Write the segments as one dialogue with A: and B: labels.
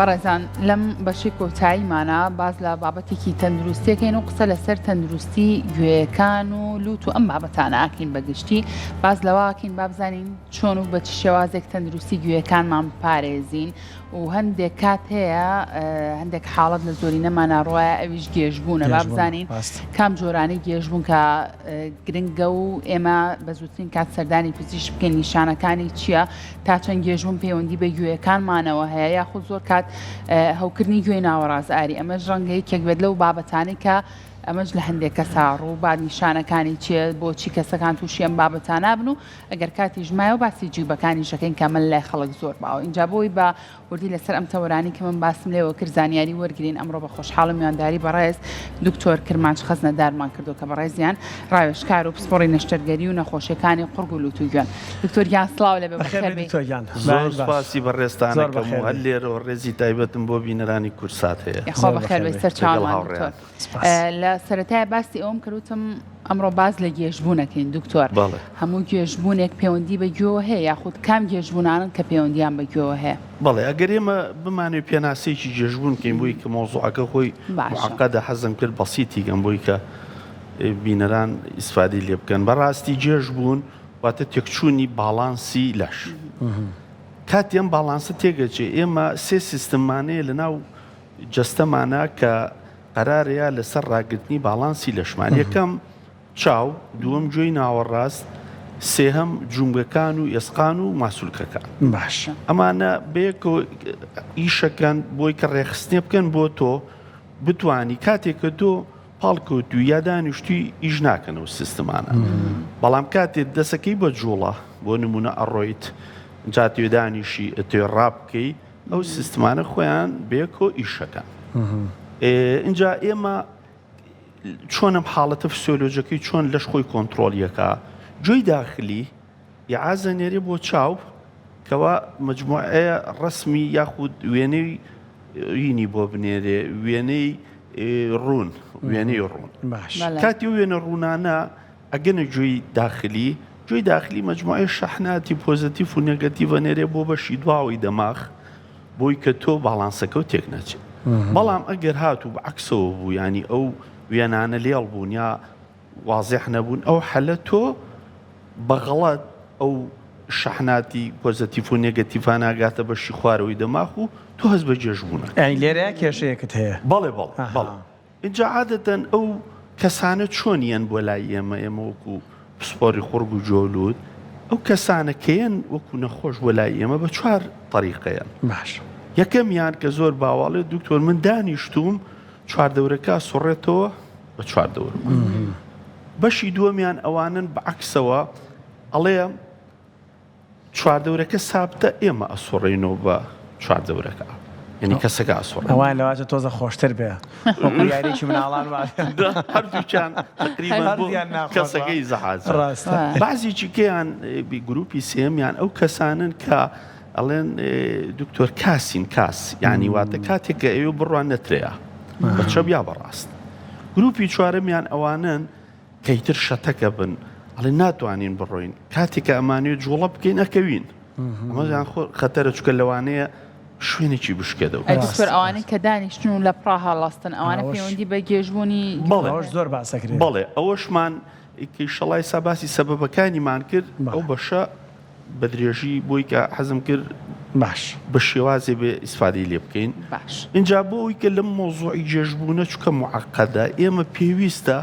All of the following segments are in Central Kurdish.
A: بەڕێزان لەم بەشی کۆتاییمانە باز لە بابەتێکی تەندروستیەکەین و قسە لەسەر تەندروستی گوێیەکان و لوت و ئەم بابەتانە ئاکەین بەگشتی باز لەواکەین بابزانین چۆن و بە چ شێوازێک تەندروستی گوێیەکانمان پارێزین و هەندێک کات هەیە هەندێک حاڵەت لە زۆری نەمانەڕواە ئەویش گێژبوونە بابزانین کام جۆرانەی گێژبوون کە گرنگە و ئێمە بە زووترین کات سەردانی پزیشک بکەین نیشانەکانی چییە تا چەند گێژبوون پەیوەندی بە گوێیەکانمانەوە هەیە یاخود زۆر کات هەوکردنی گوێی ناوەڕازئاری ئەمەش ڕەنگە یەکێک بێت لەو بابەتانەی کە ئەمەش لە هەندێک کەسا ڕوو با نیشانەکانی چیە بۆچی کەسەکان تووشی ئەم بابەتانە بن و ئەگەر کاتیش مایە و باسی جیبەکانی شەکەین کە من لای خەڵک زۆر باوە اینجا بۆی بە وردی لەسەر ئەم تەوەرانی کە من باسم لێەوە کرد زانیاری وەرگین ئەمڕۆ بە خۆشحاڵم میوانداری بەڕێز دکتۆر کرمانچ خەزنەدارمان کردو کە بەڕێزیان ڕاوێژکار و پسپۆڕی نەشتەرگەری و نەخۆشیەکانی قورگ و لوت و گوێن دکتۆریان سڵاو لەبێ بەخێربێ
B: زۆر سپاسی بە ڕێستانەکەم و هەر لێرەوە ڕێزی تایبەتم بۆ بینەرانی کورسات هەیە
A: خۆ بەخێربێ سەر چاوان دکتۆر لە سەرەتای باسی ئەوم کردوتم ئەمڕۆ باز لە گێژبوونەکەین دکتۆر هەموو گێژبوونێک پەیوەندی بە گوێوە هەیە یاخود کام گێژبوونانن کە پەیوەندیان بە گوێوە هەیە
B: بەڵێ ئەگەر ئێمە بمانێت پێناسەیەکی گێژبوون کەین بۆی کە مۆزوعەکە خۆی معقەدە حەزم کرد بەسیتی گەم بۆی کە بینەران ئیسفادی لێ بکەن بەڕاستی گێژبوون واتە تێکچوونی باڵانسی لەش کاتی ئەم باڵانسە تێگەچێ ئێمە سێ سیستمانەیە لەناو جەستەمانە کە قەرارەیە لەسەر ڕاگررتنی باڵانسی لەشمان یەکەم چاو دووەم گوێی ناوەڕاست سێهەم جومگەکان و ئێسقان و ماسوولکەکان
A: باش
B: ئەمانە بەیەکەوە ئیشەکەن بۆی کە ڕێخستنێ بکەن بۆ تۆ بتانی کاتێککە تۆ پاڵکەوت و یادانیشتی ئیش ناکەنەوە سیستمانە بەڵام کاتێک دەسەکەی بە جوڵە بۆ نمونە ئەڕۆیت جاتێدانیشی ئەتێ ڕابکەی ئەو سیستمانە خۆیان بەیەکۆ ئیشەکان اینجا ئێمە چۆنم حاڵەتە فسیۆلۆژیەکەی چۆن لەش خۆی کۆنتترۆلیەکە گوێی داخلی یاعازە نێرێ بۆ چاو کەوا مجموعەیە ڕسمی یاخود وێنەی ینی بۆ بنێرێ وێنەی ڕوون وێنەی ڕوون کاتی وێنە ڕوونانە ئەگەنە گوێی داخلی مجموعەیە شەحناتی پۆزتیف و نێگەتیڤە نێرێ بۆ بەشی دواوی دەماغ بۆی کە تۆ باڵانسەکە و تێک نەچێت بەڵام ئەگەر هاتوو بەعکسەوە بوو ینی ئەو وێنانە لێڵ بوون یا وازێح نەبوون ئەو حەلە تۆ بەغەڵەت ئەو شەحناتی پۆزتیف و نێگەتیڤان ئاگاتە بەشی خوارەوەی دەماغ و تۆ هەست بە گێژبوونە
C: لێرەیە کێشەیەکت هەیە
B: بەڵێ اینجا عادەتەن ئەو کەسانە چۆنیان بۆ لای ئێمە وەکو پسپۆڕی خوڕگ و جۆلوود ئەو کەسانە کەیەن وەکو نەخۆش بۆ لای ئێمە بە چوار طریقەیەن
C: باش
B: یەکەمیان کە زۆر باواڵێت دکتۆر من دانیشتوم چواردەورەکە سوڕێتەوە بە چواردەورەوە بەشی دووەمیان ئەوانن بەعکسەوە ئەڵێ چواردەورەکە سابتە ئێمە ئەسوڕێنەوە بە چواردەورەکە یعنی کەسەکە ئەسوڕ
C: ئەوان لەواتە تۆزە خۆشتر بێ یاریی مناڵان
B: هەردووچان تقریبان کەسەکەی زەحاز بەعزیی کەیان گروپی سێمیان ئەو کەسانن کە ئەڵێن دکتۆر کاسین کاس یعنی واتە کاتێککە ئەوێ بڕوان نەترەیە بە چەپ یا بەڕاست گروپی چوارەمیان ئەوانن کەیتر شەتەکە بن ئەڵێ ناتوانین بڕۆین کاتێککە ئەمانوێت جوڵە بکەین ئەکەوین ئەمەیان خۆ خەتەرە چکە لەوانەیە شوێنێکی بشکێتەوە
A: ئەسپەر ئەوانەی کە دانیشتن و لە پراها ڵاستن ئەوانە پەیوەندی بە گێژبوونی
C: زۆر باسەکرێت
B: بەڵێ ئەوەشمان شەڵای ساباسی سەبەبەکانیمان کرد ئەو بەشە بە درێژی بۆی کە حەزم کرد
C: باش
B: بە شێوازێ بێ ئیسفادی لێ بکەین اینجا بۆ ئەوی کە لەم مۆزوعی گێژبوونە چکە معقەدە ئێمە پێویستە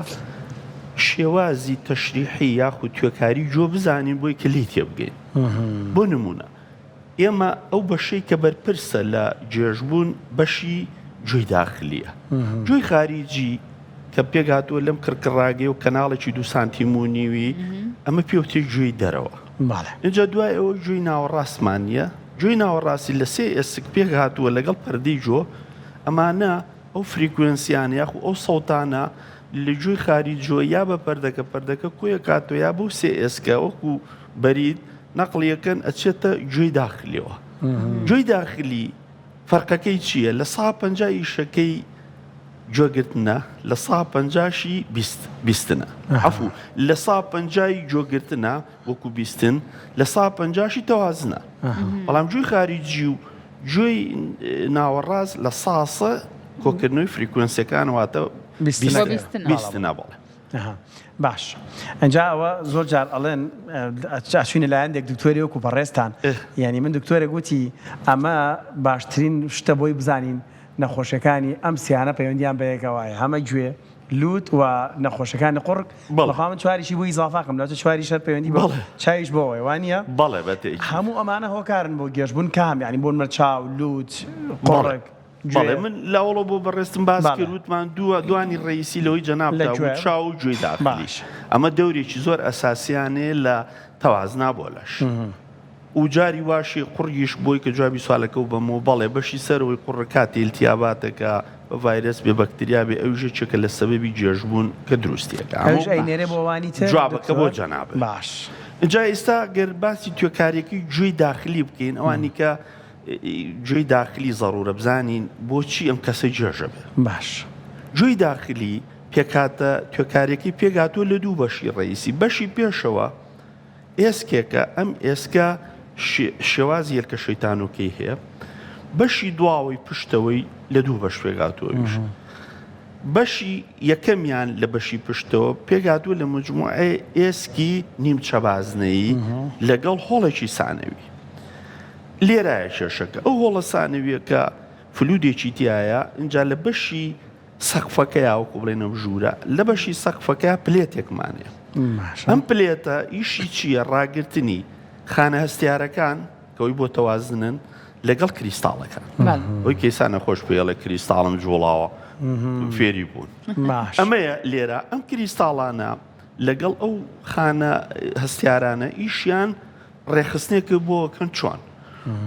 B: شێوازی تەشریحی یاخود توێکاری جۆ بزانین بۆی کە لێ تێ بگەین بۆ نمونە ئێمە ئەو بەشەی کە بەرپرسە لە گێژبوون بەشی گوێی داخلیە گوێی خارجی کە پێگاتووە لەم کڕکڕاگەی و کەناڵێکی 2 سانتیمونیوی ئەمە پێوتێ گوێی دەرەوە اینجا دوای ئەوە گوێی ناوەڕاستمانە گوێی ناوەڕاستی لە سێ ئێسک پێک هاتووە لەگەڵ پەردەی جۆ ئەمانە ئەو فریکوێنسیانە یاخو ئەو سەوتانە لە گوێی خارجۆ یا بە پەردەکە کۆیە کاتۆ یا بۆ سێ ئێسکە وەکو بەرید نەقڵیەکەن ئەچێتە گوێی داخلیەوە گوێی داخلی فەرقەکەی چییە لە 150 ئیشەکەی جۆگرتنە لە 150شی بیستنە عەفوو لە 150 جۆگرتنە وەکو بیستن لە 150شی تەوازنە بەڵام گوێی خارجی و گوێی ناوەڕاست لە ساسە کۆکردنەوەی فریکوێنسیەکان واتە بیستنە بڵێ.
C: باش ئەجا ئەوە زۆر جار ئەڵێن چاشوینە لایەندێک دکتۆری وەکو بەڕێستان یعنی من دکتۆرێک گوتی ئەمە باشترین شتە بۆی بزانین نەخۆشەکانی ئەم سیانە پەیوەندیان بەیەکەوەیە هەمە گوێ لوت و نەخۆشەکانی قوڕک بەخوا من چواریشی بۆی ئیزافاکەم لەواتە چواری شەر پەیوەندی بە چاویش بۆەوەی وانە
B: بەڵێ بەتێکی
C: هەموو ئەمانە هۆکارن بۆ گێژبوون کام یعنی بۆن مەرچاو لوت قوڕک
B: بەڵێ من لاوەڵە بۆ بەڕێستم باس کرد وتمان دوانی ڕئیسی لەوەی جەنابدا چاو و گوێی داخلی ئەمە دەورێکی زۆر ئەساسیانەیە لە تەوازنا بۆ لەش و جاری واشی قوڕیش بۆی کە جوابی سوالەکە و بەمەوە بەڵێ بەشی سەرەوەی قوڕە کاتی ئیلتیاباتەکە بە ڤایرەس بێ بەکتریا بێ ئەوژە چێکە لە سەبەبی جێژبوون کە دروستیەکە جوابەکە بۆ جەناب
C: باش.
B: جا ئێستا گەر باسی توێکارێکی گوێی داخلی بکەین ئەوانی کە گوێی داخلی زەڕورە بزانین بۆچی ئەم کەسە جێژە بێ.
C: باش
B: گوێی داخلی پێکاتە توێکارێکی پێگاتوە لە دوو بەشی ڕئیسی بەشی پێشەوە ئێسکێکە ئەم ئێسکە شێوازی هێلکە شەیتانۆکەی هەیە بەشی دواوەی پشتەوەی لە دوو بەش پێگاتووەویش بەشی یەکەمیان لە بەشی پشتەوە پێگاتووە لە مجموعە ئێسکی نیمچەبازنەیی لەگەڵ هۆڵێکی سانەوی لێرایە شێشەکە ئەو هۆڵە سانەویە کە فلودێکی تایە اینجا لە بەشی سەقفەکەی وەکو بڵێنە ژوورە لە بەشی سەقفەکە پلێتێکمانێ ئەم پلێتە ئیشی چییە ڕاگررتنی خانە هەستیارەکان کەوەی بۆ تەوازنن لەگەڵ کریستاڵەکان ئەوی کەیسان نەخۆش پێڵە کریستاڵم جوڵاوە فێری بوون ئەمەیە لێرە ئەم کریستاڵانە لەگەڵ ئەو خانە هەستیارانە ئیشیان ڕێخستنێکە بۆکەن چۆن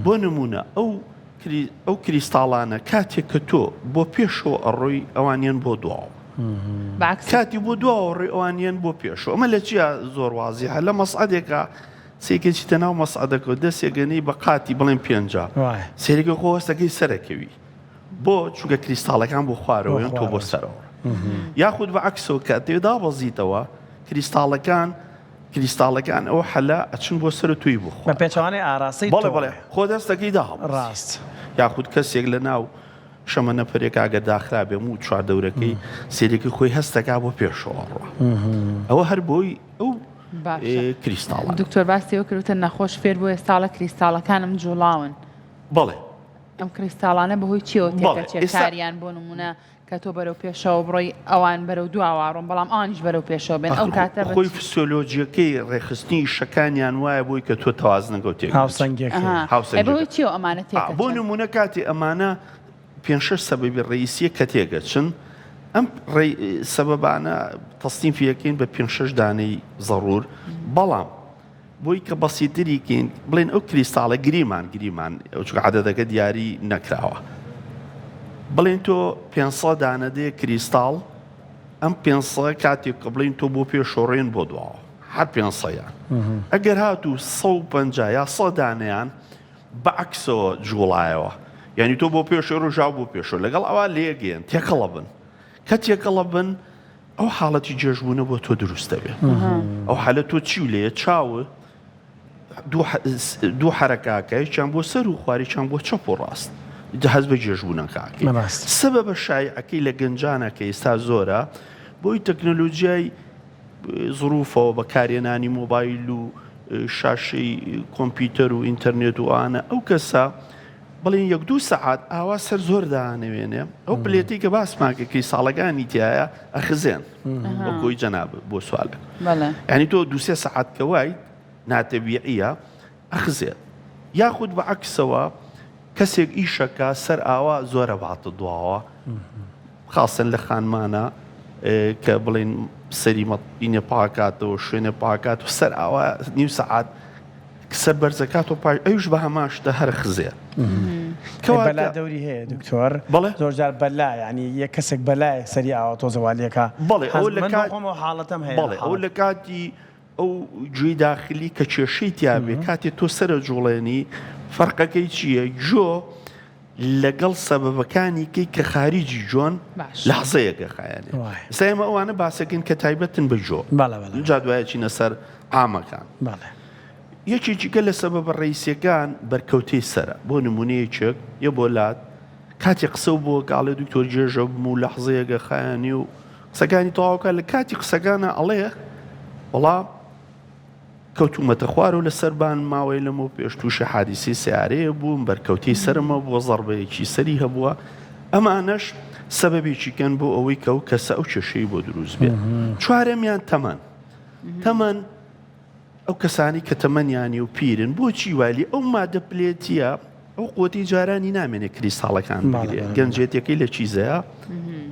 B: بۆ نمونە ئەو کریستاڵانە کاتێک کە تۆ بۆ پێشەوە ئەڕۆی ئەوانیان بۆ دواوە کاتی بۆ دواوە ڕێ ئەوانیان بۆ پێشەوە ئەمە لە چیە زۆر وازیە لە مەسعەدێکە سێکێکی تەناو مەسعەدەکە دەستێگەنی بە قاتی بڵێن پێنجا سێریکە خۆستەکەی سەرەکەوی بۆ چووکە کریستاڵەکان بۆ خوارەوەیان تۆ بۆ سەرەوە یاخود بە عەکسەوە کە تێدا بەزیتەوە کریستاڵەکان ئەو حەلا ئەچن بۆ سەر توی بخۆ
C: بە پێچوانەی ئاراسی
B: بەڵێ خۆ دەستەکەی دا
C: ڕاست
B: یاخود کەسێک لە ناو شەمە نەپەرێک ئاگە داخرا بێم و چواردەورەکەی سێرێکی خۆی هەستەکە بۆ پێشەوە ڕوە ئەوە هەر بۆی ئەو کریستاڵ
A: دکتۆر باسیەوە کردوتە نەخۆش فێر بۆ ئێستاڵە کریستاڵەکانم جوڵاون
B: بەڵێ
A: ئەم کریستاڵانە بەهۆی چیەوە تێکە چێکاریان بۆ نمونە کە تۆ بەرەو پێشەوە بڕۆی ئەوان بەرەو دواوەڕۆم بەڵام ئانیش بەرەو پێشەوە بێن ئەو کاتە
B: خۆی فسیۆلۆجیەکەی ڕێخستنی شەکانیان وایە بۆی کە تۆ تەوازنەکەوت تێک
A: بەهۆی چیەوە ئەمانە تێکە
B: بۆ نمونە کاتی ئەمانە 5-6 سەبەبی ڕئیسیە کە تێگەچن ئەم سەبەبانە تەستیفیەکەین بە 5-6 دانەی زەڕور بەڵام بۆی کە بەسیتریکەین بڵێن ئەو کریستاڵە گریمان ئەو عەدەدەکە دیاری نەکراوە بڵێن تۆ 500 دانەدەیە کریستاڵ ئەم 500 کاتێک کە بڵین تۆ بۆ پێشۆڕێن بۆ دواوە هەر 500یان ئەگەر هاتوو 150 یا 100 دانەیان بەعکسەوە جوڵایەوە یعنی تۆ بۆ پێشۆ ڕژاو بۆ پێشۆ لەگەڵ ئەوە لێگەن تێکەڵە بن کە تێکەڵە بن ئەو حاڵەتی جێژبوونە بۆ تۆ دروستە بێ ئەو حالە تۆ چی لێ چاوە دوو حرەکاکە چیان بۆ سەر و خواریان بۆ چەپ و ڕاست هەز بە جێژبوونەکەکە سبب بە شایعەکەی لە گەنجانە کە ئێستا زۆرە بۆی تەکنۆلۆژیای زروفەوە بەکارێنانی مۆبایل و شاشەی کۆمپیوتەر و ئینتەرنێت و ئانە ئەو کەسە بڵێن 1-2 سەعات ئاوا سەر زۆر دانەوێنێ ئەو پلێتی کە باسماکە کریستاڵەکانی تایە ئەخزێن بۆ کۆی جەناب بۆ سوالە یعنی تۆ 2-3 سەعات کەوای ناتەبیعیە ئەخزێت یاخود بە عەکسەوە کەسێک ئیشەکە سەر ئاوا زۆرە باتە دواوە خاصن لە خانمانە کە بڵێن سەری مەینە پاکاتەوە شوێنە پاکات و سەر ئاوا نیو سەعات سەر بەرزەکات و پاش ئەوش بە هەماشتە هەر خزێ
C: بەلا دەوری هەیە دکتۆر زۆر جار بەلا ینی یەک کەسێک بەلای سەری ئاوا تۆزەوالیەکە
B: بڵێ
C: حاڵەتەم هەیە
B: بڵێ ئەو لە کاتی ئەو گوێی داخلی کە کێشەی تیاابێ کاتێ تۆ سرە جوڵێنی فەرقەکەی چییە جۆ لەگەڵ سەبەبەکانی کەی کە خارجی جۆن لەحزەیەکە خایانێ سایمە ئەوانە باسەکەن کە تایبەتن بە جۆ جا دوایە چینە سەر ئامەکان یەکێکیکە لە سەبەب ڕئیسیەکان بەرکەوتەی سەرە بۆ نمونەیەکێک یە بۆلات کاتی قسە و بۆ کاڵێ دکتۆر جێژە بم و لەحزەیەگە خایانی و قسەکانی تەواوکە لە کاتی قسەکانە ئەڵێ وەڵام کەوتومەتە خوار و لە سەربان ماوەی لەمە پێش تووشە حادیسی سیارەیە بووم بەرکەوتەی سەرمە بۆ زەڕبەیەکی سەری هەبووە ئەمانەش سەبەبێکیکەن بۆ ئەوەی کە ئەو کەسە ئەو کێشەی بۆ دروست بێت چوارەمیان تەمەن ئەو کەسانی کە تەمەنیانی و پیرن بۆچی والی ئەو مادە پلێتیە ئەو قوتی جارانی نامێنێ کریساڵەکان بگرێت گەنجێتەکەی لە چیزەیە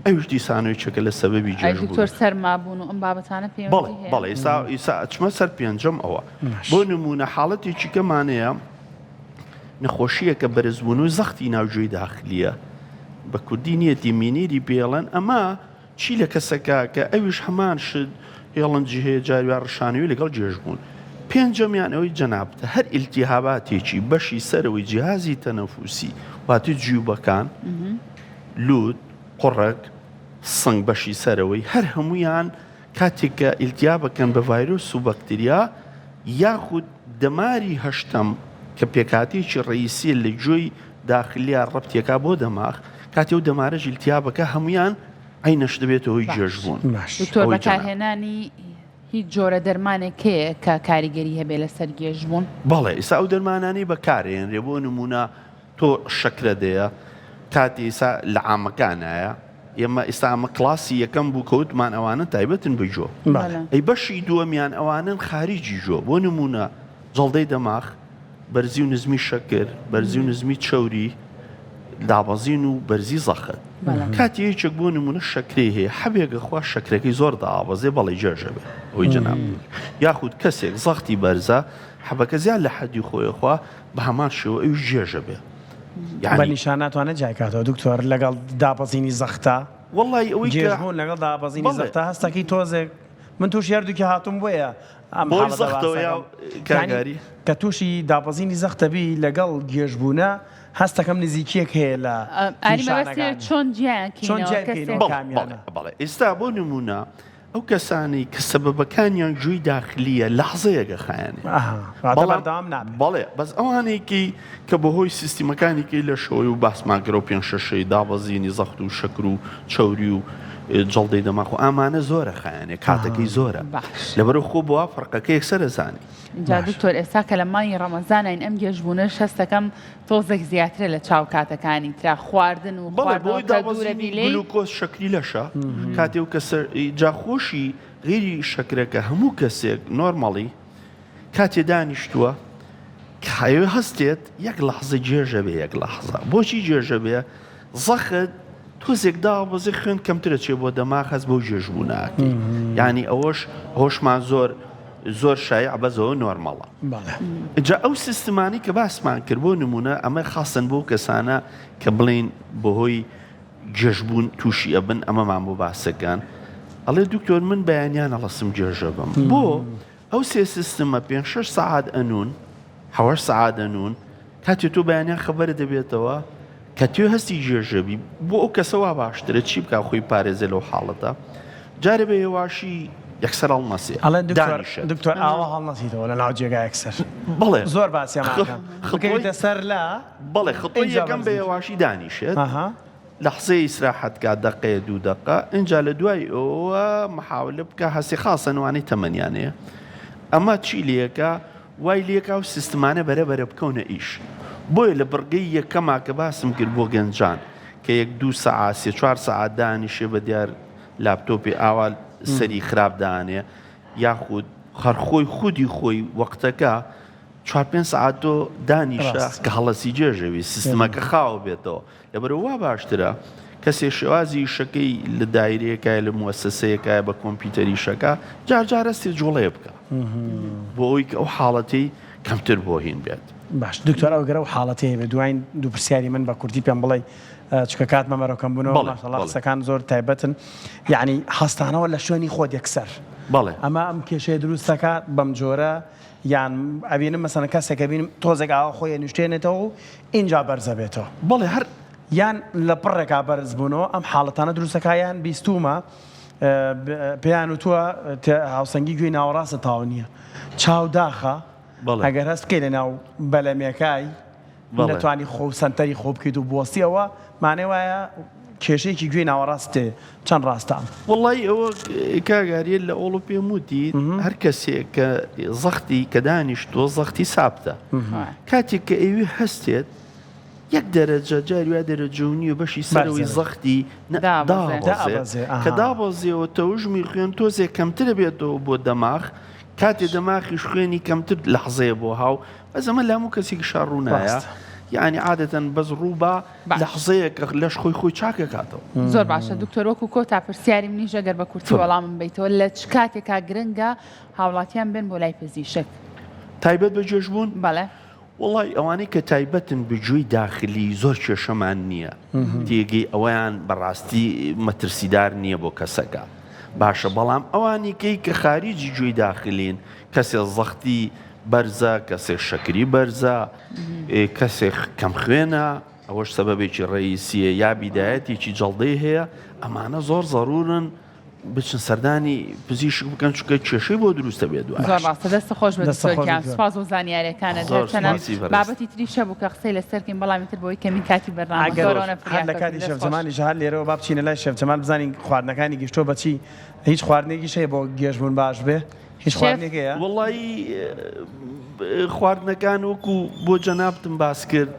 B: ئەوش دیسانەوەیچەکە لە سەبەبی جێژبوو
A: دکتۆر سەرمابوون و ئەم بابەتانە پێ
B: بەڵێ ئیسا ئەچمە سەر پێنجەم ئەوە بۆ نمونە حاڵەتێکی کەمانەیە نەخۆشیە کە بەرزبوون و زەختی ناوجێی داخلیە بە کوردی نیەتی مینیری پێڵەن ئەمە چی لە کەسەکە کە ئەویش هەمان شت هێڵنجی هەیە جاروار ڕشانەوەی لەگەڵ جێژبوون پێنجەمیان ئەوەی جەنابتە هەر ئیلتیهاباتێکی بەشی سەرەوەی جیهازی تەنەفوسی واتی جیوبەکان لوت قڕک سنگ بەشی سەرەوەی هەر هەمویان کاتێککە ئیلتیابەکەن بە ڤایرۆس و بەکتریا یاخود دەماری هەشتەم کە پێکاتێکی ڕئیسیە لە گوێی داخلیا ڕەبتێکا بۆ دەماغ کاتی و دەمارەژ ئیلتیابەکە هەمویان ئەینەش دەبێتەوەی جێژبوون
A: دکتۆر بەکارهێنانی هیچ جۆرە دەرمانێکەیە کە کاریگەری هەبێ لەسەر گێژبوون
B: بەڵێ ئێستا ئەو دەرمانانی بەکارێنرێ بۆ نمونە تۆ شەکرە دەیە کاتی ئێستا لە عامەکانایە ئێمە ئێستا ئەمە کلاسی یەکەم بوو کەوتمان ئەوانە تایبەتن بجۆ ئەی بەشی دووەمیان ئەوانن خارجی جۆ بۆ نمونە جەڵدەی دەماغ بەرزی و نزمی شەکر بەرزی و نزمی چەوری دابەزین و بەرزی زەخت کاتی یەکێک بۆ نمونە شەکرەی هەیە حەبێگە خوا شەکرەکەی زۆر دابەزێ بەڵێ جێژەبێ ئەوی جەناب یاخود کەسێک زەختی بەرزە حەبەکە زیاد لە حەدی خۆیەخوا بە هەمان شێوە ئەوی جێژەبێ
C: بە نیشاناتوانە جایکاتەوە دکتۆر لەگەڵ دابەزینی زەختە
B: وەڵی ئەوەی
C: گێژبوون لەگەڵ دابەزینی زەختە هەستەکەی تۆزێک من تووشی هەردووکی هاتووم بۆیە
B: بۆی زەختەوە کاگاری
C: کە تووشی دابەزینی زەختەبی لەگەڵ گێژبوونە هەستەکەم نزیکیەک هەیە لە
A: چۆن
B: بەڵێ ئێستا بۆ نمونە ئەو کەسانی کە سەبەبەکانیان گوێی داخلیە لەحزەیەگە خایانێ بەڵێ بەس ئەوانێکی کە بەهۆی سیستیمەکانێکی لە شۆی و باسماگرە و پێنج شەشەی دابەزینی زەخت و شەکر و چەوری و جەڵدەی دەماخ و ئامانە زۆرە خایانێ کاتەکەی زۆرە لەبەرەو خۆ بووە فەرقەکە یەکسەرە زانی
A: جا دکتۆر ئێستا کە لە مانگی ڕەمەزانین ئەم گێژبوونە شەستەکەم تۆزێک زیاترە لە چاو کاتەکانی ترا خواردن و
B: بۆی دابەزینی گلوکۆز شەکری لەشە کاتێ و کەسە جاخۆشی غیری شەکرەکە هەموو کەسێک نۆرمەڵی کاتێ دانیشتووە کایۆ هەستێت یەک لەحزە جێژە بێ یەک لەحزە بۆچی جێژە بێ زەخت تۆزێک دابەزی خوێن کەمترە چێ بۆ دەماغ هەست بۆ جێژبووناکەی یعنی ئەوەش هۆشمان زۆر شایع بەزەوە نۆرمەڵە جا ئەو سیستمانی کە باسمان کرد بۆ نمونە ئەمە خاصن بۆ کەسانە کە بڵین بەهۆی جێژبوون تووشی ئەبن ئەمەمان بۆ باسەکان ئەڵێ دکتۆر من بەیانیان ئەڵەسم جێژە بم بۆ ئەو سێ سیستمە 5-6 سەعات ئەنون 7 سەعات ئەنون کاتێ تۆ بەیانیان خەبەرە دەبێتەوە کە تێ هەستی جێژەبی بۆ ئەو کەسەوە باشترە چی بکە خۆی پارێزە لەو حاڵەتە جارە بە هێواشی یەکسەر هەڵمەسێ
C: دکتۆر ئاوا هەڵنەسیتەوە لە ناو جێگا یەکسەر
B: بڵێ
C: زۆر باسیەماکەیتە سەر لە
B: بڵێ خەڵی یەکەم بە هێواشی دانیشێت لە حسەی ئیسراحەتکە دەقەیە 2 دقە اینجا لە دوای ئەوە محاولە بکە هەسی خاصەنوانی تەمەنیانەیە ئەمە چی لێکە وای لێکا و سیستمانە بەرەبەرە بکەونە ئیش بۆیە لە بڕگەی یەکەما کە باسم کرد بۆ گەنجان کە 1-2 سەعات 3-4 سەعات دانیشێ بە دیار لاپتۆپی ئاوا سەری خراپدانێ یاخود خەرخۆی خودی خۆی وەختەکە 4-5 سەعات تۆ دانیشە کە هەڵەسی جێژەوی سیستمەکە خاوە بێتەوە لەبەرەوە وا باشترە کەسێ شێوازی شەکەی لە دایرەیەکای لە موەسسەیەکایە بە کۆمپیوتەری شەکە جارجارەستی جوڵێ بکە بۆ ئەوی کە ئەو حاڵەتی کەمتر بۆ هین بێت
C: باش دکتۆر ئەو گەرە و حاڵەتەیە بە دوایین دوو پرسیاری من بە کوردی پێم بڵێ چکە کات مەمەرەکەم بوونەوە ماشەڵڵا قسەکان زۆر تایبەتن یعنی هەستانەوە لە شوێنی خۆت یەکسەر ئەمە ئەم کێشەیە دروستەکە بەم جۆرە یان ئەبینم مەسەن کەسێکە بینم تۆزێک ئاوا خۆی نیشتێنێتەوە و اینجا بەرزە بێتەوە
B: بەڵێ هەر
C: یان لە پڕێکا بەرز بوونەوە ئەم حاڵەتانە دروستەکایان بیستومە پێیان وتووە هاوسەنگی گوێی ناوەڕاستە تاو نییە چاوداخە
B: بەڵێ.
C: ئەگەر هەست بکەی لە ناو بەلەمێکای
B: بەڵێ.
C: نەتوانی خۆ سنتەری خۆ بکەیت و بوەستیەوە مانێ وایە کێشەیەکی گوێ ناوەڕاستێ چەند ڕاستە
B: وڵی ئەوە کاگاریە لە ئۆڵۆ پێم وتی هەر کەسێک کە زەختی کە دانیشتۆ زەختی سابتە کاتێک کە ئەوی هەستێت یەک دەرەجە جاری وا دەرەجەونی و بەشی سەرەوەی زەختی
C: دابەزێ.
B: کە دابەزێەوە تەوژمی خوێن تۆزێک کەمترە بێتەوە بۆ دەماغ کاتێ دەماخیش خوێنی کەمتر لەحزەیە بۆ هاو بەزەمە لامو کەسێکی شارڕوونایە یعنی عادەتەن بەز ڕووبە لەحزەیەکە لەش خۆی خۆی چاکە کاتەوە
A: زۆر باشە دکتۆر وەکو کۆتا پرسیاری منیش ئەگەر بە کورتی وەڵامم بیتەوە لە چ کاتێکا گرنگە هاوڵاتیان بن بۆ لای پزیشک
B: تایبەت بە جێژبوون
A: بەڵێ
B: وڵی ئەوانەی کە تایبەتن بجووی داخلی زۆر کێشەمان نییە تێگەی ئەویان بەڕاستی مەترسیدار نییە بۆ کەسەکە باشە بەڵام ئەوانی کە خارجی جوێی داخلین کەسێ زەختی بەرزە کەسێک شەکری بەرزە کەسێک کەم خوێنە ئەوەش سەبەبێکی ڕئیسیە یا بیدایەتێکی جەڵدەی هەیە ئەمانە زۆر زەڕورن بچن سەردانی پزیشک بکەن چونکە کێشەی بۆ دروستە بێت دوای
A: زۆر باشە دەستە خۆش بە دکتۆرکیان سوپاس و زانیاریەکانە دەچەنە بابەتی تریشە بوو کە قسەی لەسەرکەین بەڵامی تر بۆی کەمی کاتی بەرنامە
C: لە کاتی شەفجەمانی ژهار لێرەوە با بچینە لای شەفجەمان بزانین خواردنەکانی گشتۆ بەچی هیچ خواردنێکی شەیە بۆ گێژبوون باش بێ هیچ خواردنێکەیە
B: وڵی خواردنەکان وەکو بۆ جەنابتم باس کرد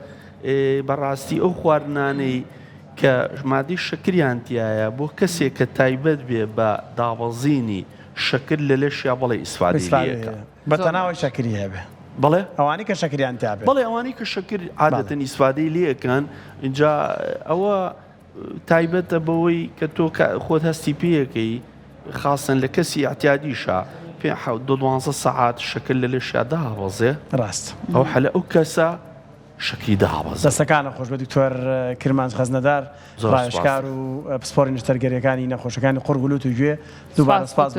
B: بەڕاستی ئەو خواردنانەی کە مادەی شەکریانتیایە بۆ کەسێک کە تایبەت بێ بە داوەزینی شەکر لە لەشیا بڵێ ئیسفادەیەکە
C: بەتەناوی شەکری هەبێ
B: بڵێ
C: ئەوانی کە شەکریان تابێت
B: بڵێ ئەوانی کە شەکر عادەتەن ئیسفادەی لێەکەن اینجا ئەوە تایبەتە بەوەی کە تۆ خۆت هەستی پێیەکەی خاصن لە کەسی احتیادیشە پێ 12 سەعات شەکر لە لەشیا داوەزێ
C: ڕاست
B: ئەو حەلە ئەو کەسە شەکری داوەزە
C: دەستەکانە خۆش بە دکتۆر کرمان خەزنەدار ڕایشکار و پسپۆری نوشتەرگەریەکانی نەخۆشەکانی قورگولوت و گوێ دووبارە سپاس